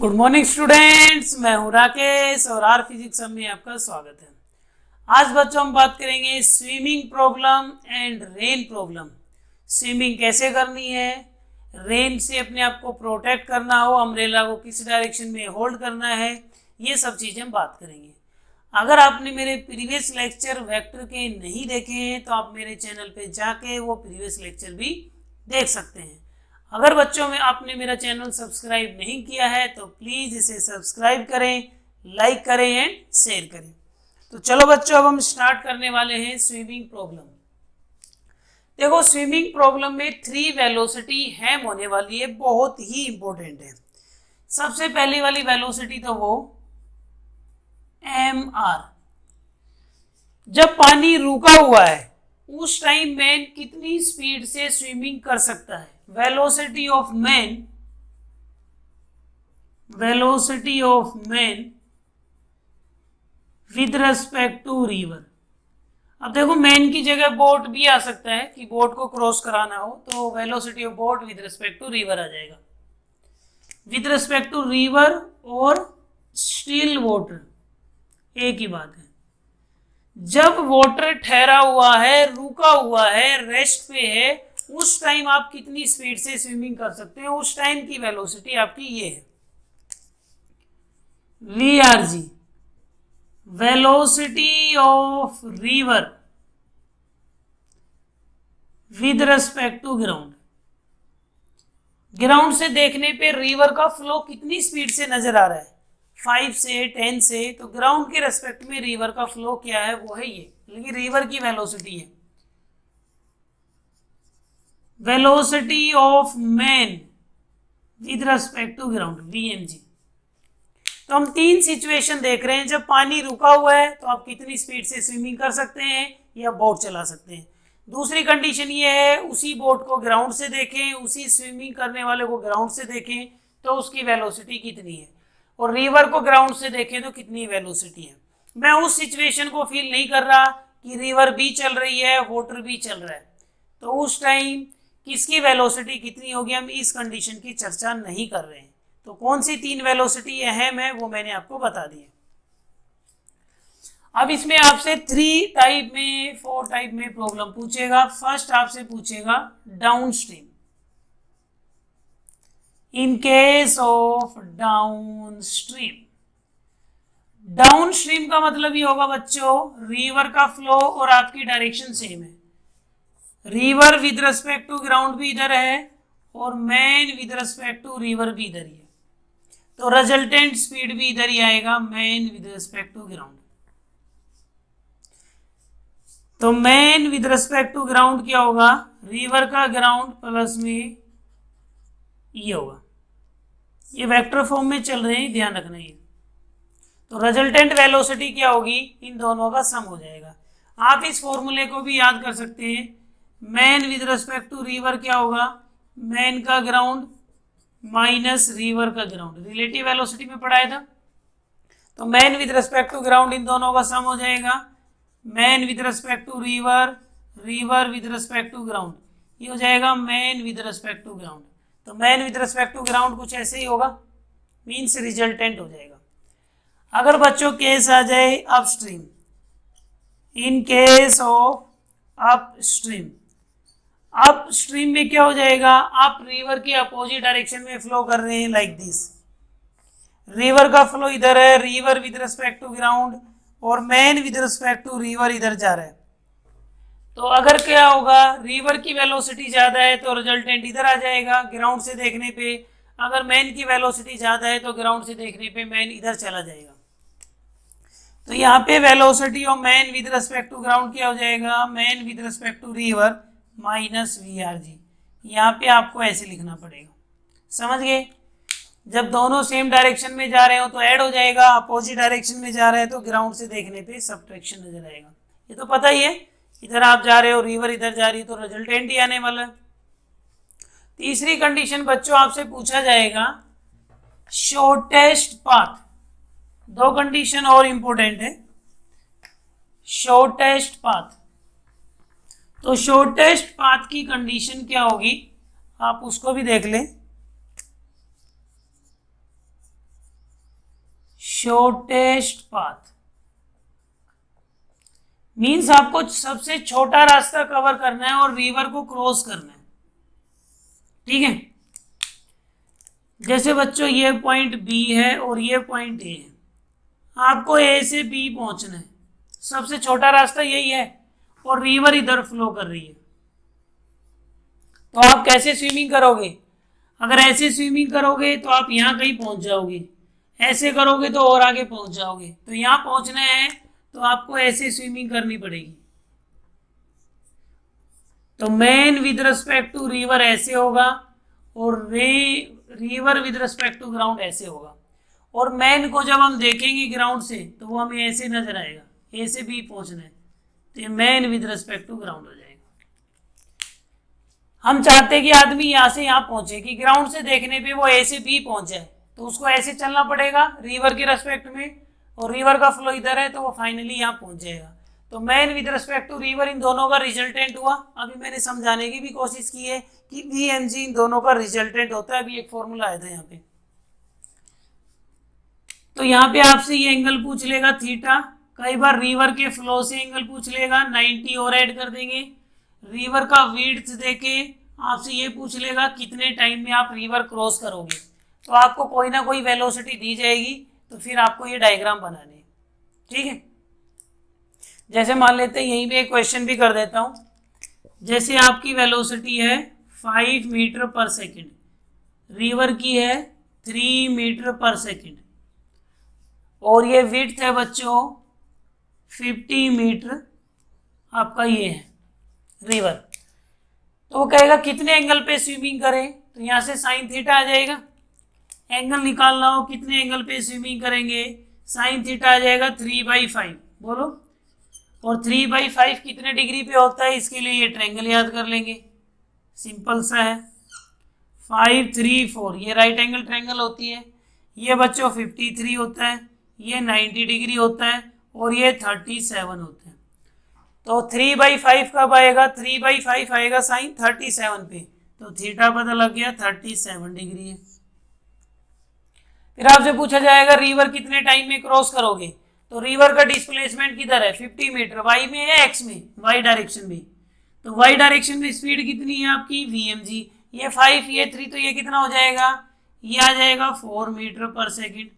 Good morning students, मैं हूं राकेश और आर फिजिक्स में आपका स्वागत है। आज बच्चों हम बात करेंगे swimming problem and rain problem. Swimming कैसे करनी है, रेन से अपने आप को प्रोटेक्ट करना हो, अम्ब्रेला को किस डायरेक्शन में होल्ड करना है, ये सब चीज़ें हम बात करेंगे। अगर आपने मेरे प्रीवियस लेक्चर वेक्टर के नहीं देखे हैं तो आप मेरे चैनल पे जाके वो प्रीवियस लेक्चर भी देख सकते हैं। अगर बच्चों में आपने मेरा चैनल सब्सक्राइब नहीं किया है तो प्लीज़ इसे सब्सक्राइब करें, लाइक करें एंड शेयर करें। तो चलो बच्चों, अब हम स्टार्ट करने वाले हैं स्विमिंग प्रॉब्लम। देखो, स्विमिंग प्रॉब्लम में 3 वेलोसिटी हैम होने वाली है, बहुत ही इंपॉर्टेंट है। सबसे पहली वाली वेलोसिटी तो वो mr। जब पानी रुका हुआ है उस टाइम मैन कितनी स्पीड से स्विमिंग कर सकता है? Velocity of man with respect to river. अब देखो, मैन की जगह बोट भी आ सकता है कि बोट को क्रॉस कराना हो, तो velocity of boat with respect to river आ जाएगा। विद रेस्पेक्ट टू रिवर और स्टिल वाटर एक ही बात है। जब वाटर ठहरा हुआ है, रुका हुआ है, रेस्ट पे है, उस टाइम आप कितनी स्पीड से स्विमिंग कर सकते हैं? उस टाइम की वेलोसिटी आपकी ये है, VRG, velocity of river with respect to ground. Ground से देखने पे रिवर का फ्लो कितनी स्पीड से नजर आ रहा है? 5 से 10 से। तो ग्राउंड के रेस्पेक्ट में रिवर का फ्लो क्या है? वो है ये, लेकिन रिवर की वेलोसिटी है velocity of man with respect to ground, VMG। तो हम 3 सिचुएशन देख रहे हैं। जब पानी रुका हुआ है तो आप कितनी स्पीड से स्विमिंग कर सकते हैं या बोट चला सकते हैं। दूसरी कंडीशन ये है, उसी बोट को ग्राउंड से देखें, उसी स्विमिंग करने वाले को ग्राउंड से देखें तो उसकी वेलोसिटी कितनी है, और रिवर को ग्राउंड से देखें तो कितनी वेलोसिटी है। मैं उस सिचुएशन को फील नहीं कर रहा कि रिवर भी चल रही है, वाटर भी चल रहा है, तो उस टाइम किसकी वेलोसिटी कितनी होगी, हम इस कंडीशन की चर्चा नहीं कर रहे हैं। तो कौन सी 3 वेलोसिटी अहम है वो मैंने आपको बता दिया। अब इसमें आपसे 4 टाइप में प्रॉब्लम पूछेगा। फर्स्ट आपसे पूछेगा down stream. In case of down stream का मतलब ये होगा बच्चों, रिवर का फ्लो और आपकी डायरेक्शन सेम है। River with respect to ground भी इधर है और man with respect to river भी इधर ही है, तो रिजल्टेंट स्पीड भी इधर ही आएगा, man with respect to ground. तो man with respect to ground क्या होगा? रिवर का ग्राउंड प्लस में ये होगा। ये वेक्टर फॉर्म में चल रहे हैं, ध्यान रखना ये। तो रिजल्टेंट वेलोसिटी क्या होगी? इन दोनों का सम हो जाएगा। आप इस फॉर्मूले को भी याद कर सकते हैं। Man with respect to river क्या होगा? मैन का ग्राउंड माइनस रिवर का ग्राउंड, रिलेटिव वेलोसिटी में पढ़ाया था। तो man with respect to ground, इन दोनों का सम हो जाएगा। Man with respect to river, river with respect to ground, ये हो जाएगा man with respect to ground. तो man with respect to ground कुछ ऐसे ही होगा, मीन्स रिजल्टेंट हो जाएगा। अगर बच्चों केस आ जाए upstream, in case of upstream, upstream में क्या हो जाएगा? आप रिवर के अपोजिट डायरेक्शन में फ्लो कर रहे हैं, लाइक दिस। रिवर का फ्लो इधर है, river with respect to ground, और man with respect to river इधर जा रहा है। तो अगर क्या होगा, रिवर की वेलोसिटी ज्यादा है तो रिजल्टेंट इधर आ जाएगा ग्राउंड से देखने पे। अगर मैन की वेलोसिटी ज्यादा है तो ग्राउंड से देखने पे मैन इधर चला जाएगा। तो यहाँ पे velocity of man with respect to ground क्या हो जाएगा? Man with respect to river minus VRG। यहाँ पे आपको ऐसे लिखना पड़ेगा, समझ गए? जब दोनों सेम डायरेक्शन में जा रहे हो तो ऐड हो जाएगा, अपोजिट डायरेक्शन में जा रहे हैं तो ग्राउंड से देखने पे सब्ट्रैक्शन नजर आएगा। ये तो पता ही है, इधर आप जा रहे हो, रिवर इधर जा रही है, तो रिजल्टेंट ही आने वाला है। तीसरी कंडीशन बच्चों आपसे पूछा जाएगा शॉर्टेस्ट पाथ। 2 कंडीशन और इंपॉर्टेंट है। शॉर्टेस्ट पाथ, तो शॉर्टेस्ट पाथ की कंडीशन क्या होगी, आप उसको भी देख लें। शॉर्टेस्ट पाथ मीन्स आपको सबसे छोटा रास्ता कवर करना है और रिवर को क्रॉस करना है, ठीक है। जैसे बच्चों ये पॉइंट बी है और ये पॉइंट ए है, आपको ए से बी पहुंचना है, सबसे छोटा रास्ता यही है और रिवर इधर फ्लो कर रही है। तो आप कैसे स्विमिंग करोगे? अगर ऐसे स्विमिंग करोगे तो आप यहाँ कहीं पहुंच जाओगे, ऐसे करोगे तो और आगे पहुंच जाओगे। तो यहाँ पहुंचना है तो आपको ऐसे स्विमिंग करनी पड़ेगी। तो man with respect to river ऐसे होगा और river with respect to ground ऐसे होगा। और मैन को जब हम देखेंगे ग्राउंड से तो वो हमें ऐसे नजर आएगा, ए से बी पहुंचना है तो ये man with respect to ground हो जाएगा। हम चाहते हैं कि आदमी यहाँ से यहाँ पहुंचे, कि ग्राउंड से देखने पे वो ए से बी पहुंच जाए, तो उसको ऐसे चलना पड़ेगा रिवर के रेस्पेक्ट में, और रिवर का फ्लो इधर है तो वो फाइनली यहाँ पहुंच जाएगा। तो man with respect to river इन दोनों का रिजल्टेंट हुआ। अभी मैंने समझाने की भी कोशिश की है कि वी एम जी इन दोनों का रिजल्टेंट होता है। अभी एक फॉर्मूला आया था यहाँ पे। तो यहाँ पे आपसे ये एंगल पूछ लेगा थीटा, कई बार रिवर के फ्लो से एंगल पूछ लेगा, 90 और ऐड कर देंगे। रिवर का विड्थ देके आपसे ये पूछ लेगा कितने टाइम में आप रिवर क्रॉस करोगे। तो आपको कोई ना कोई वेलोसिटी दी जाएगी, तो फिर आपको ये डायग्राम बनाने हैं, ठीक है। जैसे मान लेते हैं यहीं पे एक क्वेश्चन भी कर देता हूँ। जैसे आपकी वेलोसिटी है 5 मीटर पर सेकेंड, रिवर की है 3 मीटर पर सेकेंड, और ये विड्थ है बच्चों 50 मीटर, आपका ये है रिवर। तो वो कहेगा कितने एंगल पे स्विमिंग करें, तो यहाँ से साइन थीटा आ जाएगा। एंगल निकालना हो कितने एंगल पे स्विमिंग करेंगे, साइन थीटा आ जाएगा 3/5, बोलो। और 3/5 कितने डिग्री पे होता है, इसके लिए ये ट्रायंगल याद कर लेंगे, सिंपल सा है। 5, 3, 4 ये राइट एंगल ट्रायंगल होती है। ये बच्चों 53 होता है, ये 90 डिग्री होता है, और ये 37 होता है। तो 3/5 कब आएगा, 3/5 आएगा साइन 37 पे, तो थीटा पता लग गया 37 डिग्री है। फिर आपसे पूछा जाएगा रिवर कितने टाइम में क्रॉस करोगे, तो रिवर का डिस्प्लेसमेंट किधर है 50 मीटर, वाई में या एक्स में, वाई डायरेक्शन में। तो वाई डायरेक्शन में स्पीड कितनी है आपकी वीएमजी, ये 5 ये 3, तो ये कितना हो जाएगा, ये आ जाएगा 4 मीटर पर सेकेंड।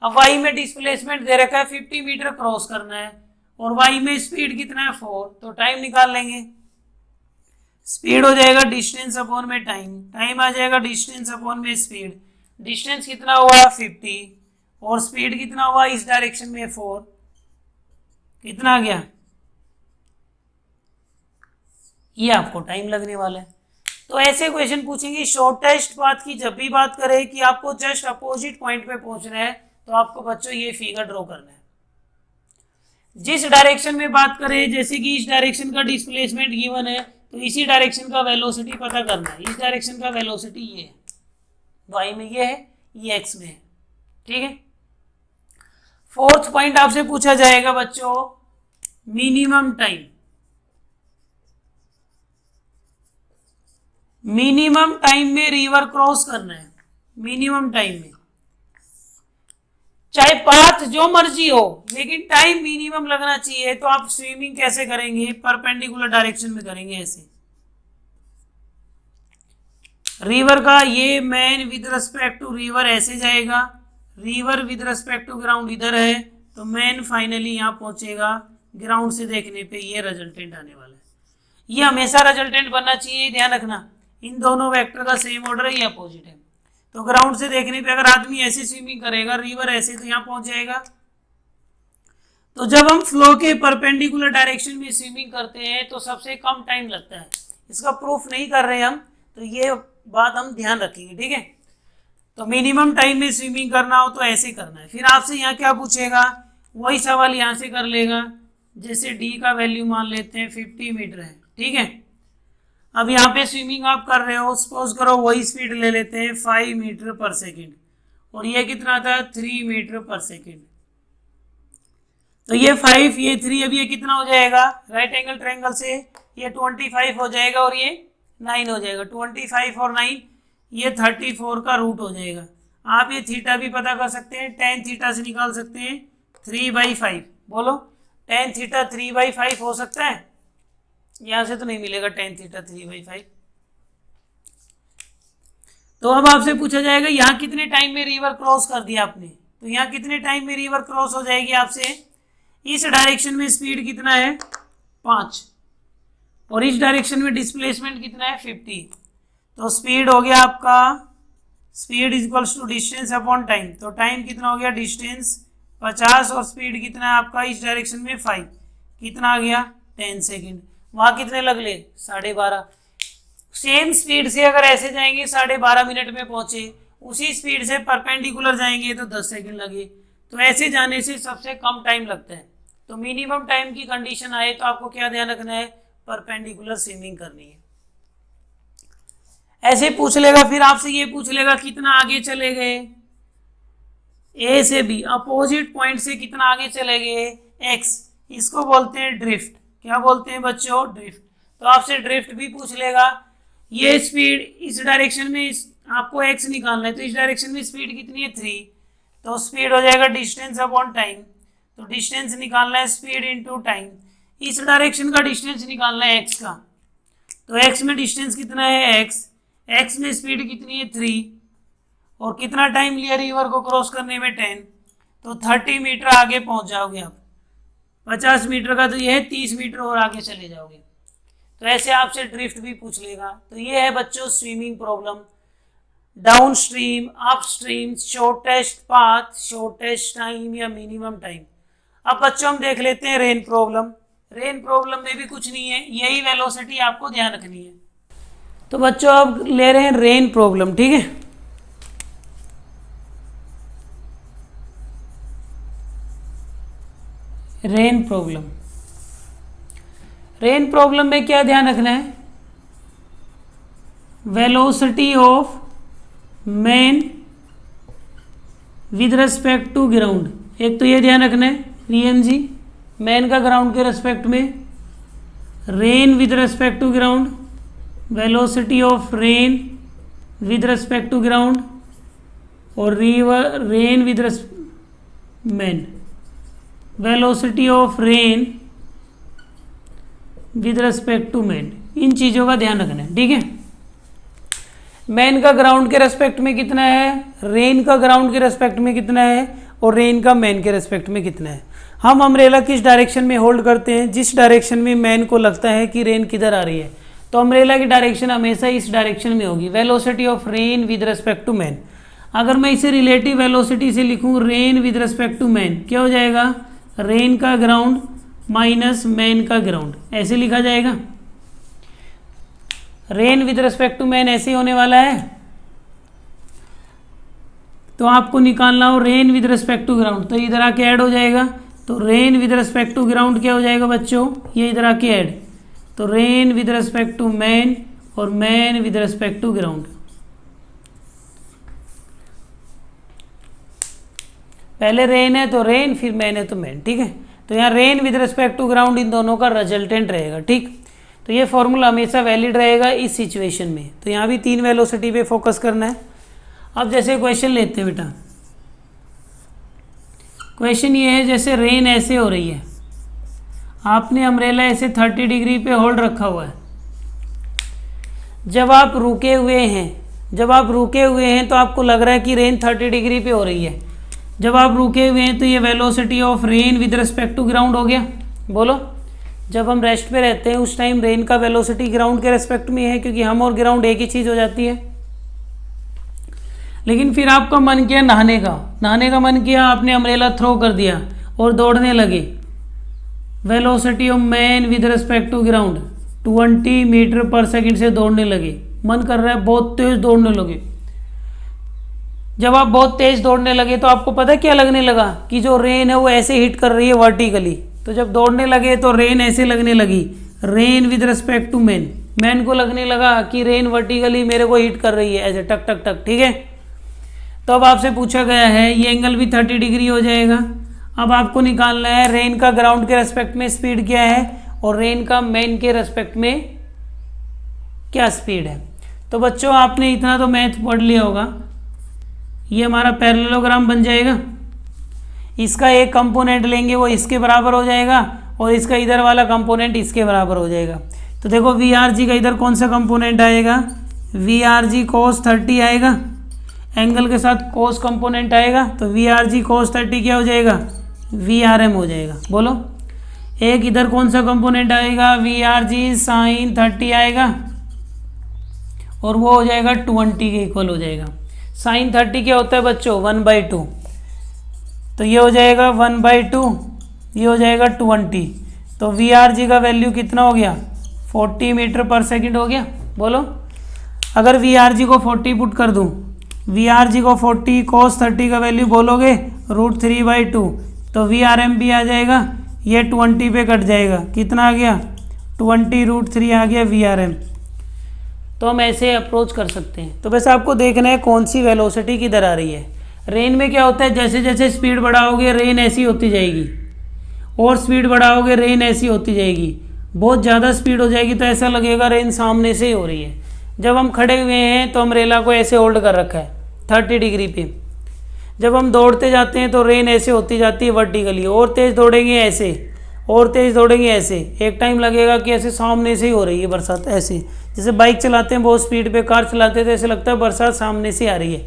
अब वाई में डिस्प्लेसमेंट दे रखा है 50 मीटर क्रॉस करना है, और वाई में स्पीड कितना है 4, तो टाइम निकाल लेंगे। स्पीड हो जाएगा डिस्टेंस अपॉन में टाइम, टाइम आ जाएगा डिस्टेंस अपॉन में स्पीड। डिस्टेंस कितना हुआ 50, और स्पीड कितना हुआ इस डायरेक्शन में 4, कितना आ गया, ये आपको टाइम लगने वाला है। तो ऐसे क्वेश्चन पूछेंगे। शॉर्टेस्ट पाथ की जब भी बात करें कि आपको जस्ट अपोजिट पॉइंट पे पहुंचना है, तो आपको बच्चों ये फिगर ड्रॉ करना है। जिस डायरेक्शन में बात करें, जैसे कि इस डायरेक्शन का डिस्प्लेसमेंट गिवन है, तो इसी डायरेक्शन का वेलोसिटी पता करना है। इस डायरेक्शन का वेलोसिटी ये है, वाई में ये है, ये एक्स में है, ठीक है। फोर्थ पॉइंट आपसे पूछा जाएगा बच्चों मिनिमम टाइम। मिनिमम टाइम में रिवर क्रॉस करना है, मिनिमम टाइम में, चाहे पाथ जो मर्जी हो, लेकिन टाइम मिनिमम लगना चाहिए। तो आप स्विमिंग कैसे करेंगे, परपेंडिकुलर डायरेक्शन में करेंगे ऐसे। रिवर का ये man with respect to river ऐसे जाएगा, river with respect to ground इधर है, तो मैन फाइनली यहाँ पहुंचेगा। ग्राउंड से देखने पे ये रिजल्टेंट आने वाला है। ये हमेशा रिजल्टेंट बनना चाहिए, ध्यान रखना। इन दोनों वेक्टर का सेम ऑर्डर है, ये अपोजिट है। तो ग्राउंड से देखने पे अगर आदमी ऐसे स्विमिंग करेगा, रिवर ऐसे, तो यहाँ पहुंच जाएगा। तो जब हम फ्लो के परपेंडिकुलर डायरेक्शन में स्विमिंग करते हैं तो सबसे कम टाइम लगता है। इसका प्रूफ नहीं कर रहे हम, तो ये बात हम ध्यान रखेंगे, ठीक है। तो मिनिमम टाइम में स्विमिंग करना हो तो ऐसे करना है। फिर आपसे यहाँ क्या पूछेगा, वही सवाल यहाँ से कर लेगा। जैसे डी का वैल्यू मान लेते हैं 50 मीटर है, ठीक है। अब यहाँ पे स्विमिंग आप कर रहे हो, सपोज करो वही स्पीड ले लेते हैं 5 मीटर पर सेकेंड, और ये कितना था 3 मीटर पर सेकेंड। तो ये 5 ये 3, अब ये कितना हो जाएगा, राइट एंगल ट्रायंगल से ये 25 हो जाएगा और ये 9 हो जाएगा। 25 और 9 ये 34 का रूट हो जाएगा। आप ये थीटा भी पता कर सकते हैं, टेन थीटा से निकाल सकते हैं 3/5। बोलो टेन थीटा 3/5 हो सकता है? यहां से तो नहीं मिलेगा टेन थीटा 3/5। तो अब आपसे पूछा जाएगा यहाँ कितने टाइम में रिवर क्रॉस कर दिया आपने, तो यहाँ कितने टाइम में रिवर क्रॉस हो जाएगी आपसे। इस डायरेक्शन में स्पीड कितना है 5 और इस डायरेक्शन में डिस्प्लेसमेंट कितना है 50। तो स्पीड हो गया आपका, speed is equals to distance upon time. तो टाइम कितना हो गया, डिस्टेंस 50 और स्पीड कितना है आपका इस डायरेक्शन में 5, कितना आ गया 10 सेकेंड। वहां कितने लग ले 12.5। सेम स्पीड से अगर ऐसे जाएंगे 12.5 मिनट में पहुंचे, उसी स्पीड से परपेंडिकुलर जाएंगे तो 10 सेकंड लगे। तो ऐसे जाने से सबसे कम टाइम लगता है। तो मिनिमम टाइम की कंडीशन आए तो आपको क्या ध्यान रखना है, परपेंडिकुलर स्विमिंग करनी है। ऐसे पूछ लेगा, फिर आपसे ये पूछ लेगा कितना आगे चले गए, ए से बी अपोजिट पॉइंट से कितना आगे चले गए एक्स, इसको बोलते हैं ड्रिफ्ट। क्या बोलते हैं बच्चों, ड्रिफ्ट। तो आपसे ड्रिफ्ट भी पूछ लेगा, ये स्पीड इस डायरेक्शन में आपको एक्स निकालना है, तो इस डायरेक्शन में स्पीड कितनी है 3, तो स्पीड हो जाएगा डिस्टेंस अपॉन टाइम। तो डिस्टेंस निकालना है स्पीड इनटू टाइम। इस डायरेक्शन का डिस्टेंस निकालना है एक्स का, तो एक्स में डिस्टेंस कितना है एक्स में स्पीड कितनी है 3 और कितना टाइम लिया रिवर को क्रॉस करने में 10, तो 30 मीटर आगे पहुंच जाओगे आप। 50 मीटर का तो ये है 30 मीटर और आगे चले जाओगे। तो ऐसे आपसे ड्रिफ्ट भी पूछ लेगा। तो ये है बच्चों swimming problem, down stream, up stream, shortest path, shortest time या मिनिमम टाइम। अब बच्चों हम देख लेते हैं रेन प्रॉब्लम। रेन प्रॉब्लम में भी कुछ नहीं है, यही वेलोसिटी आपको ध्यान रखनी है। तो बच्चों अब ले रहे हैं रेन प्रॉब्लम, ठीक है। रेन प्रॉब्लम, रेन प्रॉब्लम में क्या ध्यान रखना है, velocity of man with respect to ground. एक तो ये ध्यान रखना है रियम जी, मैन का ग्राउंड के रेस्पेक्ट में, rain with respect to ground, velocity of rain with respect to ground और river rain with man, velocity of rain with respect to man. इन चीज़ों का ध्यान रखना है, ठीक है। मैन का ग्राउंड के रेस्पेक्ट में कितना है, रेन का ग्राउंड के रेस्पेक्ट में कितना है और रेन का मैन के रेस्पेक्ट में कितना है। हम अम्ब्रेला किस डायरेक्शन में होल्ड करते हैं, जिस डायरेक्शन में मैन को लगता है कि रेन किधर आ रही है, तो अम्ब्रेला की डायरेक्शन हमेशा इस डायरेक्शन में होगी। Velocity of rain with respect to man, अगर मैं इसे रिलेटिव वेलोसिटी से लिखूं rain with respect to man, क्या हो जाएगा, रेन का ग्राउंड माइनस मैन का ग्राउंड, ऐसे लिखा जाएगा। Rain with respect to man ऐसे होने वाला है। तो आपको निकालना हो rain with respect to ground, तो इधर आके ऐड हो जाएगा। तो rain with respect to ground क्या हो जाएगा बच्चों, ये इधर आके ऐड, तो rain with respect to man और man with respect to ground. पहले रेन है तो रेन, फिर मैन है तो मैन, ठीक है। तो यहाँ rain with respect to ground इन दोनों का रिजल्टेंट रहेगा, ठीक। तो ये फॉर्मूला हमेशा वैलिड रहेगा इस सिचुएशन में। तो यहाँ भी 3 वेलोसिटी पे फोकस करना है। अब जैसे क्वेश्चन लेते हैं बेटा, क्वेश्चन ये है जैसे रेन ऐसे हो रही है, आपने अम्ब्रेला ऐसे 30 डिग्री पे होल्ड रखा हुआ है। जब आप रुके हुए हैं तो आपको लग रहा है कि रेन 30 डिग्री पे हो रही है। जब आप रुके हुए हैं तो ये velocity of rain with respect to ground हो गया। बोलो, जब हम रेस्ट पे रहते हैं उस टाइम रेन का वेलोसिटी ग्राउंड के रेस्पेक्ट में है, क्योंकि हम और ग्राउंड एक ही चीज़ हो जाती है। लेकिन फिर आपका मन किया नहाने का मन किया, आपने अम्ब्रेला थ्रो कर दिया और दौड़ने लगे। Velocity of man with respect to ground 20 metre पर सेकेंड से दौड़ने लगे। मन कर रहा है बहुत तेज दौड़ने लगे। जब आप बहुत तेज दौड़ने लगे तो आपको पता क्या लगने लगा कि जो रेन है वो ऐसे हिट कर रही है वर्टिकली। तो जब दौड़ने लगे तो रेन ऐसे लगने लगी, rain with respect to man को लगने लगा कि रेन वर्टिकली मेरे को हिट कर रही है ऐसे टक टक टक, ठीक है। तो अब आपसे पूछा गया है ये एंगल भी 30 डिग्री हो जाएगा। अब आपको निकालना है रेन का ग्राउंड के रेस्पेक्ट में स्पीड क्या है और रेन का मैन के रेस्पेक्ट में क्या स्पीड है। तो बच्चों आपने इतना तो मैथ पढ़ लिया होगा, ये हमारा पैरेललोग्राम बन जाएगा। इसका एक कंपोनेंट लेंगे वो इसके बराबर हो जाएगा और इसका इधर वाला कंपोनेंट इसके बराबर हो जाएगा। तो देखो वी आर जी का इधर कौन सा कंपोनेंट आएगा, वी आर जी cos 30 आएगा, एंगल के साथ cos कंपोनेंट आएगा, तो वी आर जी cos 30 क्या हो जाएगा, वी आर एम हो जाएगा। बोलो, एक इधर कौन सा कंपोनेंट आएगा, वी आर जी sin 30 आएगा और वो हो जाएगा 20 के इक्वल हो जाएगा। sin 30 क्या होता है बच्चों, 1/2, तो ये हो जाएगा 1/2, ये हो जाएगा 20। तो वी आर जी का वैल्यू कितना हो गया, 40 मीटर पर सेकंड हो गया। बोलो, अगर वी आर जी को 40 पुट कर दूं, वी आर जी को 40 cos 30 का वैल्यू बोलोगे √3/2, तो वी आर एम भी आ जाएगा, ये 20 पे कट जाएगा, कितना आ गया 20 √3 आ गया वी आर एम। तो हम ऐसे अप्रोच कर सकते हैं। तो वैसे आपको देखना है कौन सी वेलोसिटी किधर आ रही है। रेन में क्या होता है, जैसे जैसे स्पीड बढ़ाओगे रेन ऐसी होती जाएगी, और स्पीड बढ़ाओगे रेन ऐसी होती जाएगी। बहुत ज़्यादा स्पीड हो जाएगी तो ऐसा लगेगा रेन सामने से ही हो रही है। जब हम खड़े हुए हैं तो अम्ब्रेला को ऐसे होल्ड कर रखा है 30 डिग्री पे। जब हम दौड़ते जाते हैं तो रेन ऐसे होती जाती है वर्टिकली, और तेज़ दौड़ेंगे ऐसे, और तेज़ दौड़ेंगे ऐसे, एक टाइम लगेगा कि ऐसे सामने से ही हो रही है बरसात। ऐसे जैसे बाइक चलाते हैं बहुत स्पीड पे, कार चलाते हैं तो ऐसे लगता है बरसात सामने से आ रही है,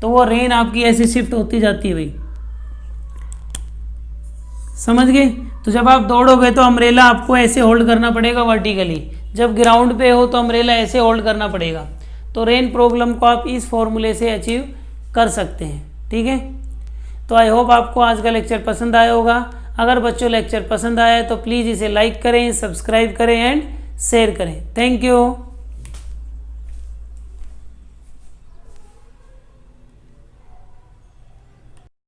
तो वो रेन आपकी ऐसे शिफ्ट होती जाती है भाई, समझ गए। तो जब आप दौड़ोगे तो अम्ब्रेला आपको ऐसे होल्ड करना पड़ेगा वर्टिकली, जब ग्राउंड पे हो तो अम्ब्रेला ऐसे होल्ड करना पड़ेगा। तो रेन प्रॉब्लम को आप इस फॉर्मूले से अचीव कर सकते हैं, ठीक है। तो आई होप आपको आज का लेक्चर पसंद आया होगा। अगर बच्चों लेक्चर पसंद आया है तो प्लीज़ इसे लाइक करें, सब्सक्राइब करें एंड शेयर करें। Thank you.